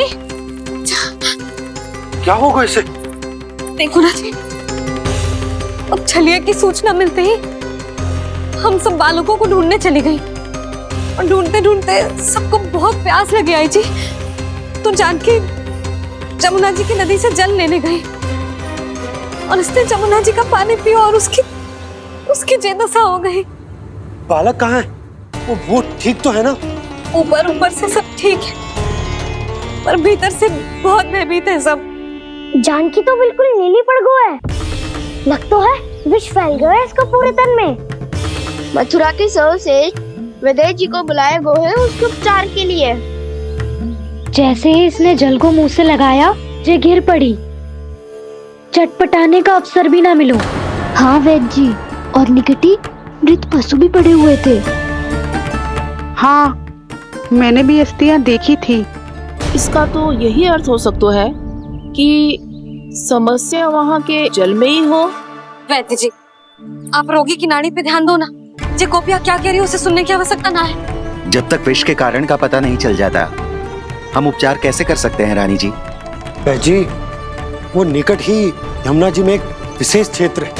क्या होगा इसे? देखो ना जी, अब छलिया की सूचना मिलते ही हम सब बालकों को ढूंढने चली गई और ढूंढते ढूंढते सबको बहुत प्यास लगी आई जी। तो जानकी जमुना जी की नदी से जल लेने गई और उसने जमुना जी का पानी पिया और उसकी जेदशा हो गई। बालक कहाँ है? वो ठीक तो है ना? ऊपर से सब ठीक है, पर भीतर से बहुत भयभीत है सब। जानकी तो बिल्कुल नीली पड़ गया है। लग तो है विष फैल गया है इसका पूरे तन में। मथुरा के सर्वश्रेष्ठ विदेह जी को बुलाया गो है उसके उपचार के लिए। जैसे ही इसने जल को मुंह से लगाया, जे गिर पड़ी। चटपटाने का अवसर भी ना मिलो। हाँ वैद्य जी, और निकटी मृत पशु भी पड़े हुए थे। हाँ, मैंने भी अस्थियां देखी थी। इसका तो यही अर्थ हो सकता है कि समस्या वहाँ के जल में ही हो। वैद्य जी, आप रोगी की नाड़ी पे ध्यान दो ना। जे गोपिया क्या कह रही है उसे सुनने की आवश्यकता ना है। जब तक विष के कारण का पता नहीं चल जाता, हम उपचार कैसे कर सकते हैं रानी जी? जी, वो निकट ही यमुना जी में एक विशेष क्षेत्र है,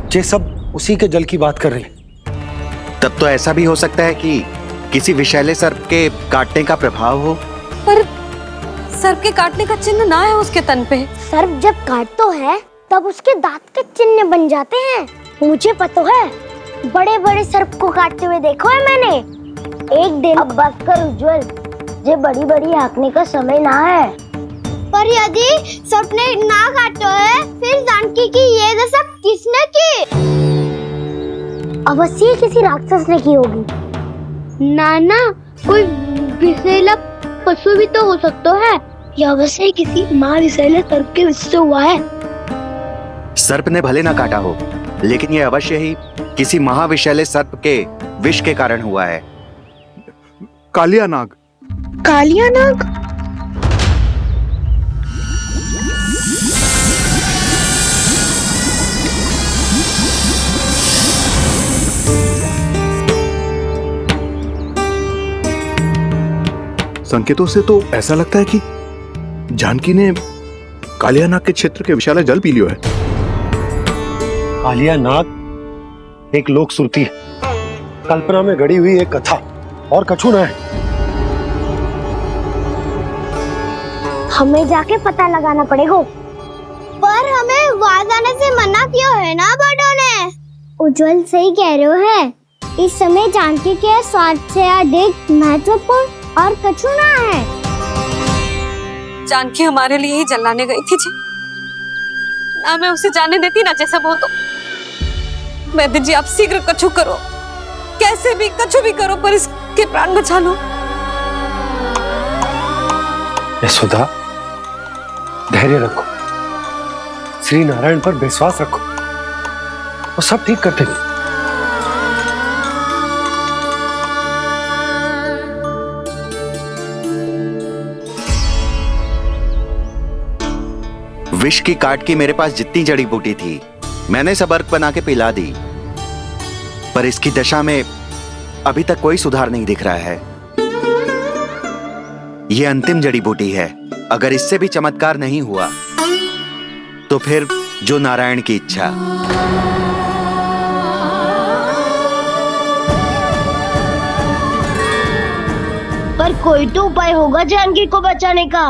जे सब उसी के जल की बात कर रहे हैं। तब तो ऐसा भी हो सकता है कि किसी विषैले सर्प के काटने का प्रभाव हो। पर सर्प के काटने का चिन्ह ना है उसके तन पे। सर्प जब काटता है तब उसके दांत के चिन्ह बन जाते हैं। मुझे पता है, बड़े बड़े सर्प को काटते हुए देखो है मैंने। एक दिन अब बस कर उज्जवल, जे बड़ी बड़ी हाँकने का समय ना है। पर यदि सर्प ने ना काटा है, फिर जानकी की ये दशा किसने की? अवश्य किसी राक्षस ने की होगी। नाना, कोई विषैला पशु भी तो हो सकता है। यह अवश्य किसी महाविषैले सर्प के विष से हुआ है। सर्प ने भले ना काटा हो, लेकिन यह अवश्य ही किसी महाविषैले सर्प के विष के कारण हुआ है। कालिया नाग। कालिया नाग? संकेतों से तो ऐसा लगता है कि जानकी ने कालिया नाग के क्षेत्र के विशाल जल पी लियो है। कालिया नाग एक लोक श्रुति है, कल्पना में गढ़ी हुई एक कथा, और कछु ना है। हमें जाके पता लगाना पड़ेगा। पर हमें वहां जाने से मना किया है ना बड़ों ने। उज्जवल सही कह रहे हो है। इस समय जानकी के स्वार्थ से अधिक महत्वपूर्ण और कछु ना है। जानकी हमारे लिए ही जलाने गई थी जी। ना मैं उसे जाने देती ना जैसा वो तो। वैद्य जी, आप शीघ्र कछु करो, कैसे भी कछु भी करो, पर इसके प्राण बचा लो। यशोदा, धैर्य रखो, श्री नारायण पर विश्वास रखो, वो सब ठीक कर देंगे। विष की काट की मेरे पास जितनी जड़ी बूटी थी, मैंने सब अर्क बना के पिला दी, पर इसकी दशा में अभी तक कोई सुधार नहीं दिख रहा है। यह अंतिम जड़ी बूटी है। अगर इससे भी चमत्कार नहीं हुआ, तो फिर जो नारायण की इच्छा। पर कोई तो उपाय होगा जानकी को बचाने का।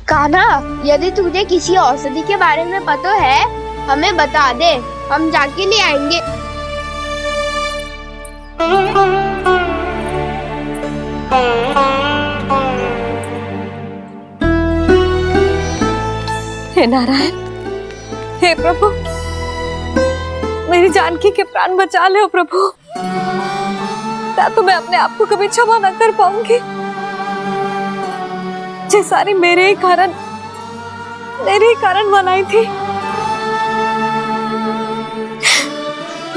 कान्हा, यदि तुझे किसी औषधि के बारे में पता है, हमें बता दे, हम जाके ले आएंगे। हे नारायण, हे प्रभु, मेरी जानकी के प्राण बचा ले प्रभु। क्या तो मैं अपने आप को कभी क्षमा न कर पाऊंगी। ये सारी मेरे ही कारण बनाई थी।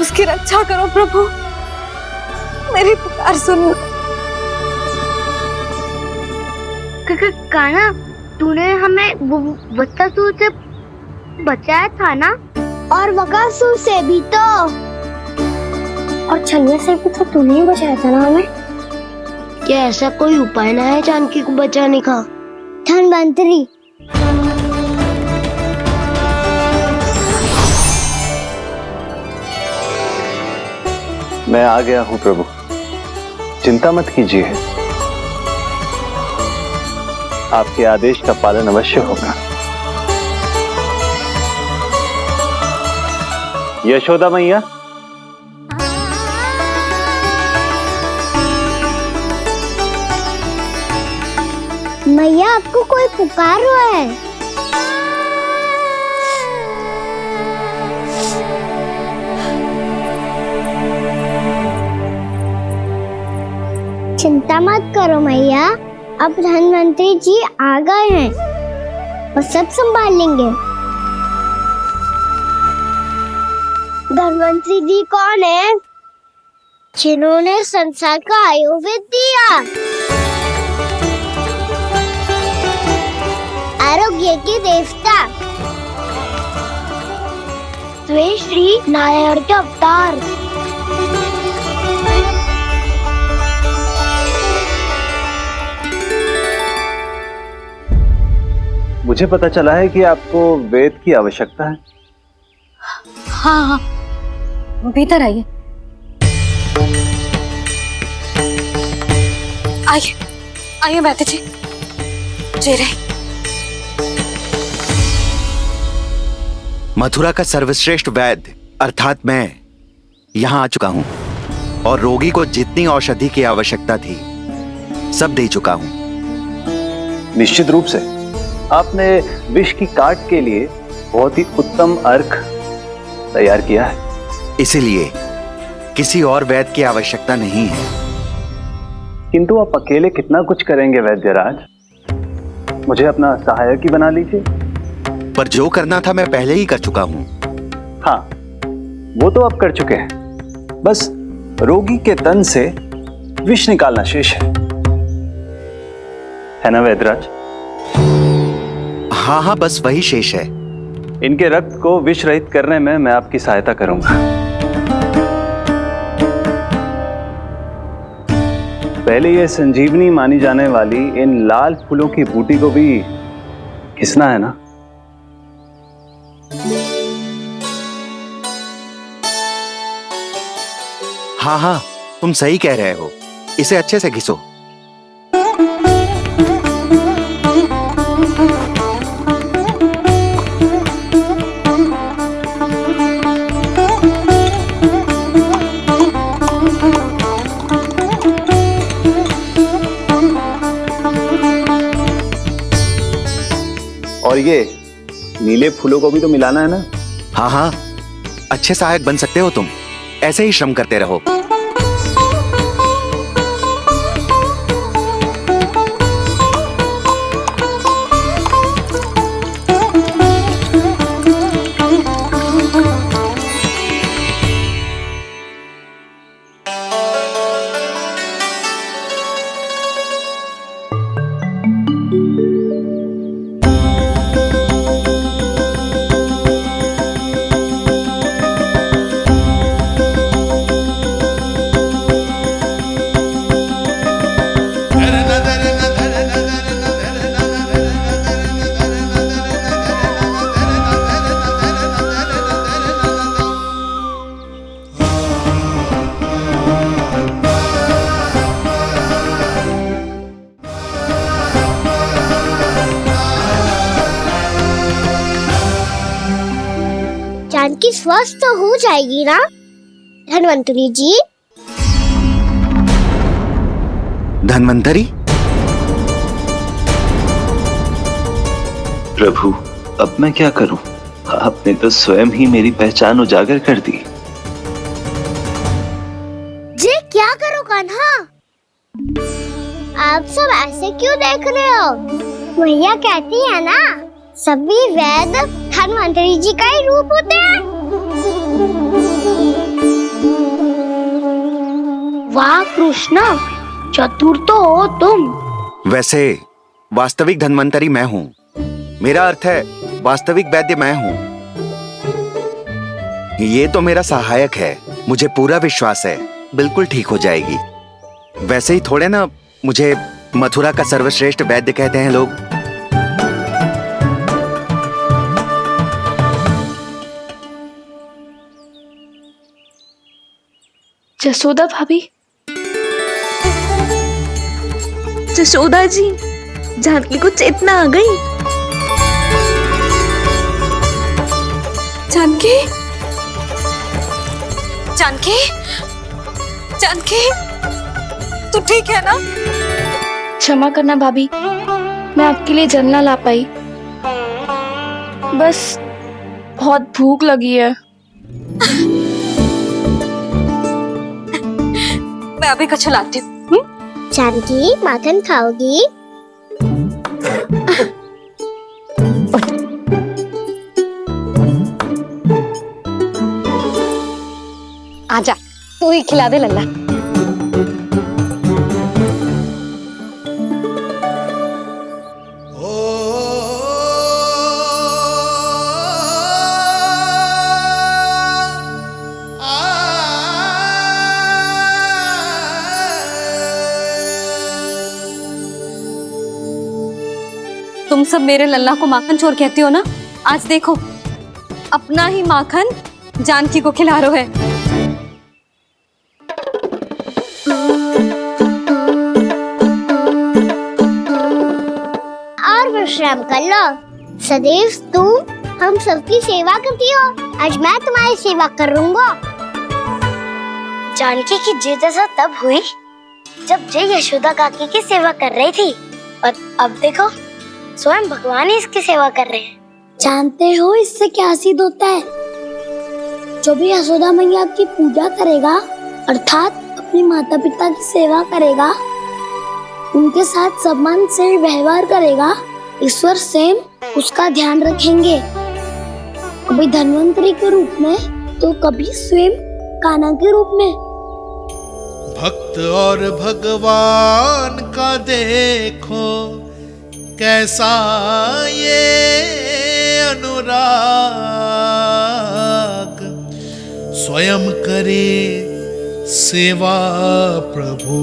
उसकी रक्षा करो प्रभु, मेरी पुकार सुनो। कान्हा, तूने हमें बकासुर से बचाया था ना? और बकासुर से भी तो, और छलिया से भी तो तूने ही बचाया था ना हमें। क्या ऐसा कोई उपाय ना है जानकी को बचाने का? धनवंतरी, मैं आ गया हूं प्रभु, चिंता मत कीजिए, आपके आदेश का पालन अवश्य होगा। यशोदा मैया, मैया आपको कोई पुकार रहा है। चिंता मत करो मैया, अब धनवंतरी जी आ गए हैं, वो सब संभाल लेंगे। धनवंतरी जी कौन है? जिन्होंने संसार का आयुर्वेद दिया, आरोग्य के देवता, वे श्री नारायण के अवतार। मुझे पता चला है कि आपको वेद की आवश्यकता है। हाँ हाँ, भीतर आइए। आइए आइए बैठे जी। जी रही। मथुरा का सर्वश्रेष्ठ वैद्य अर्थात मैं यहाँ आ चुका हूँ और रोगी को जितनी औषधि की आवश्यकता थी सब दे चुका हूँ। निश्चित रूप से आपने विष की काट के लिए बहुत ही उत्तम अर्क तैयार किया है। इसीलिए किसी और वैद्य की आवश्यकता नहीं है। किंतु आप अकेले कितना कुछ करेंगे वैद्यराज? मुझे अपना सहायक ही बना लीजिए। पर जो करना था मैं पहले ही कर चुका हूँ। हाँ, वो तो आप कर चुके हैं, बस रोगी के तन से विष निकालना शेष है ना वैद्यराज? हाँ हाँ, बस वही शेष है। इनके रक्त को विष रहित करने में मैं आपकी सहायता करूंगा। पहले ये संजीवनी मानी जाने वाली इन लाल फूलों की बूटी को भी घिसना है ना? हाँ हाँ, तुम सही कह रहे हो, इसे अच्छे से घिसो। और ये नीले फूलों को भी तो मिलाना है ना? हाँ हाँ, अच्छे सहायक बन सकते हो तुम, ऐसे ही श्रम करते रहो। जानकी स्वस्थ तो हो जाएगी ना धनवंतरी जी? धनवंतरी? प्रभु, अब मैं क्या करूं? आपने तो स्वयं ही मेरी पहचान उजागर कर दी। जी क्या करो कान्हा? आप सब ऐसे क्यों देख रहे हो? भैया कहती है ना, सभी वैद्य धनवंतरी जी का ही रूप होते हैं। वाह कृष्णा, चतुर तो हो तुम। वैसे वास्तविक धनवंतरी मैं हूँ, मेरा अर्थ है वास्तविक वैद्य मैं हूँ। ये तो मेरा सहायक है, मुझे पूरा विश्वास है बिल्कुल ठीक हो जाएगी। वैसे ही थोड़े ना मुझे मथुरा का सर्वश्रेष्ठ वैद्य कहते हैं लोग। जसोदा भाभी। जसोदा जी, जानकी को चेतना आ गई। जानकी, जानकी, जानकी, तू ठीक है ना? क्षमा करना भाभी, मैं आपके लिए जल ना ला पाई, बस बहुत भूख लगी है। मैं अभी कछु लाती हूँ। जानकी माखन खाओगी? आजा, तू ही खिला दे लल्ला। तुम सब मेरे लल्ला को माखन चोर कहती हो ना? आज देखो, अपना ही माखन जानकी को खिला रहे हो। और विश्राम कर लो। सदैव तुम हम सबकी सेवा करती हो, आज मैं तुम्हारी सेवा करूंगा। जानकी की जिज्ञासा तब हुई जब जय यशोदा काकी की सेवा कर रही थी, और अब देखो स्वयं भगवान ही इसकी सेवा कर रहे हैं। जानते हो इससे क्या सिद्ध होता है? जो भी यशोदा मैया की पूजा करेगा, अर्थात अपने माता पिता की सेवा करेगा, उनके साथ सम्मान से व्यवहार करेगा, ईश्वर स्वयं उसका ध्यान रखेंगे। कभी धन्वंतरी के रूप में तो कभी स्वयं कान्हा के रूप में। भक्त और भगवान का देखो कैसा ये अनुराग, स्वयं करे सेवा प्रभु,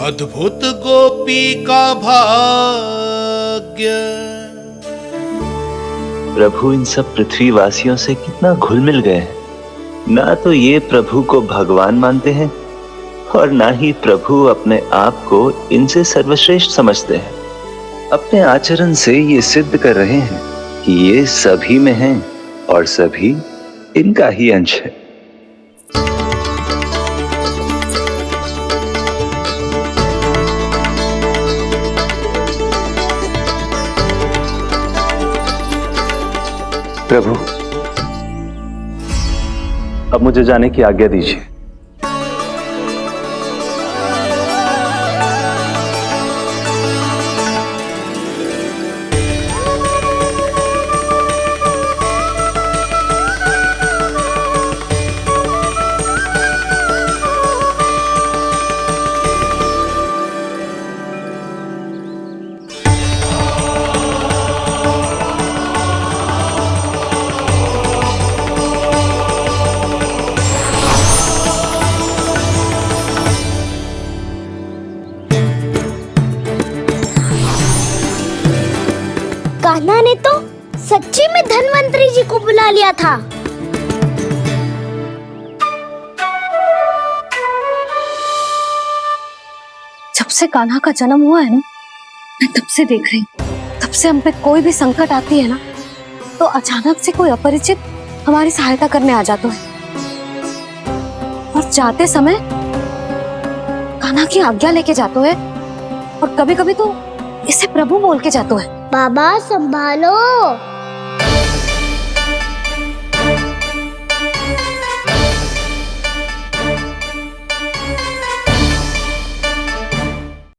अद्भुत गोपी का भाग्य। प्रभु इन सब पृथ्वीवासियों से कितना घुल मिल गए हैं। ना तो ये प्रभु को भगवान मानते हैं और ना ही प्रभु अपने आप को इनसे सर्वश्रेष्ठ समझते हैं। अपने आचरण से ये सिद्ध कर रहे हैं कि ये सभी में हैं और सभी इनका ही अंश है। प्रभु, अब मुझे जाने की आज्ञा दीजिए। कान्हा ने तो सच्ची में धन्वंतरी जी को बुला लिया था। जब से कान्हा का जन्म हुआ है ना, मैं तब से देख रही हूँ, तब से हम पे कोई भी संकट आती है ना, तो अचानक से कोई अपरिचित हमारी सहायता करने आ जाता है, और जाते समय कान्हा की आज्ञा लेके जाते है, और कभी कभी तो इसे प्रभु बोल के जाते है। बाबा संभालो।